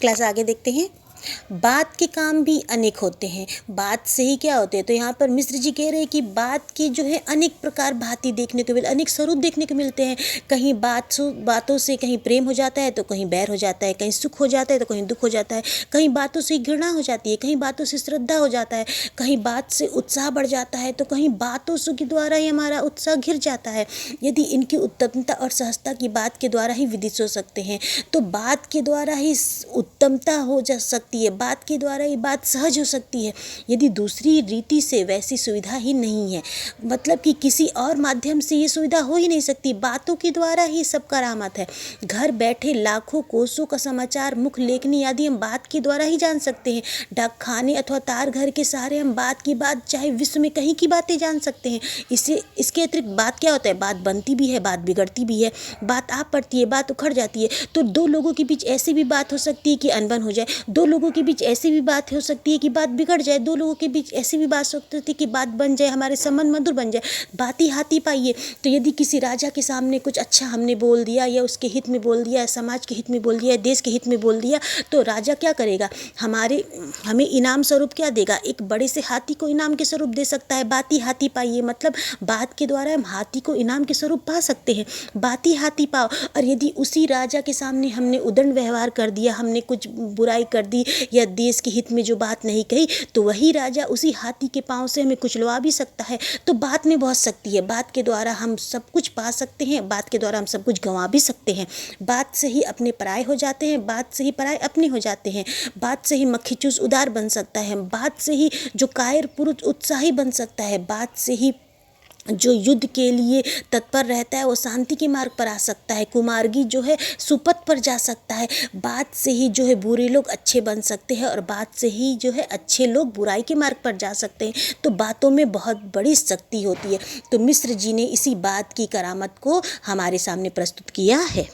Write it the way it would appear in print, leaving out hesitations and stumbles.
Class आगे देखते हैं। बात के काम भी अनेक होते हैं। बात से ही क्या होते हैं, तो यहाँ पर मिश्र जी कह रहे हैं कि बात के जो है अनेक प्रकार भांति देखने को अनेक स्वरूप देखने को मिलते हैं। कहीं बातों से कहीं प्रेम हो जाता है तो कहीं बैर हो जाता है, कहीं सुख हो जाता है तो कहीं दुख हो जाता है, कहीं बातों से घृणा हो जाती है, कहीं बातों से श्रद्धा हो जाता है, कहीं बात से उत्साह बढ़ जाता है तो कहीं बातों के द्वारा ही हमारा उत्साह घिर जाता है। यदि इनकी उत्तमता और सहजता की बात के द्वारा ही विदित हो सकते हैं, तो बात के द्वारा ही उत्तमता हो जा सकती है, बात के द्वारा ये बात सहज हो सकती है। यदि दूसरी रीति से वैसी सुविधा ही नहीं है, मतलब कि किसी और माध्यम से ये सुविधा हो ही नहीं सकती, बातों के द्वारा ही सब करामात है। घर बैठे लाखों कोसों का समाचार, मुख लेखनी आदि हम बात के द्वारा ही जान सकते हैं। डाकखाने अथवा तार घर के सहारे हम बात की बात, चाहे विश्व में कहीं की बातें जान सकते हैं। इसके अतिरिक्त बात क्या होता है, बात बनती भी है, बात बिगड़ती भी है, बात आप पड़ती है, बात उखड़ जाती है। तो दो लोगों के बीच ऐसी भी बात हो सकती है कि अनबन हो जाए, दो लोगों के बीच ऐसी भी बात हो सकती है कि बात बिगड़ जाए, दो लोगों के बीच ऐसी भी बात हो सकती है कि बात बन जाए, हमारे संबंध मधुर बन जाए, बात ही हाथी पाइए। तो यदि किसी राजा के सामने कुछ अच्छा हमने बोल दिया, या उसके हित में बोल दिया, समाज के हित में बोल दिया, देश के हित में बोल दिया, तो राजा क्या करेगा, हमें इनाम स्वरूप क्या देगा, एक बड़े से हाथी को इनाम के स्वरूप दे सकता है। बात ही हाथी पाइए, मतलब बात के द्वारा हम हाथी को इनाम के स्वरूप पा सकते हैं, बात ही हाथी पाओ। और यदि उसी राजा के सामने हमने उदंड व्यवहार कर दिया, हमने कुछ बुराई कर दी या देश के हित में जो बात नहीं कही, तो वही राजा उसी हाथी के पांव से हमें कुचलवा भी सकता है। तो बात में बहुत शक्ति है, बात के द्वारा हम सब कुछ पा सकते हैं, बात के द्वारा हम सब कुछ गंवा भी सकते हैं। बात से ही अपने पराये हो जाते हैं, बात से ही पराये अपने हो जाते हैं, बात से ही मक्खी चूस उदार बन सकता है, बात से ही जो कायर पुरुष उत्साही बन सकता है, बात से ही जो युद्ध के लिए तत्पर रहता है वो शांति के मार्ग पर आ सकता है, कुमार्गी जो है सुपथ पर जा सकता है। बात से ही जो है बुरे लोग अच्छे बन सकते हैं, और बात से ही जो है अच्छे लोग बुराई के मार्ग पर जा सकते हैं। तो बातों में बहुत बड़ी शक्ति होती है। तो मिश्र जी ने इसी बात की करामत को हमारे सामने प्रस्तुत किया है।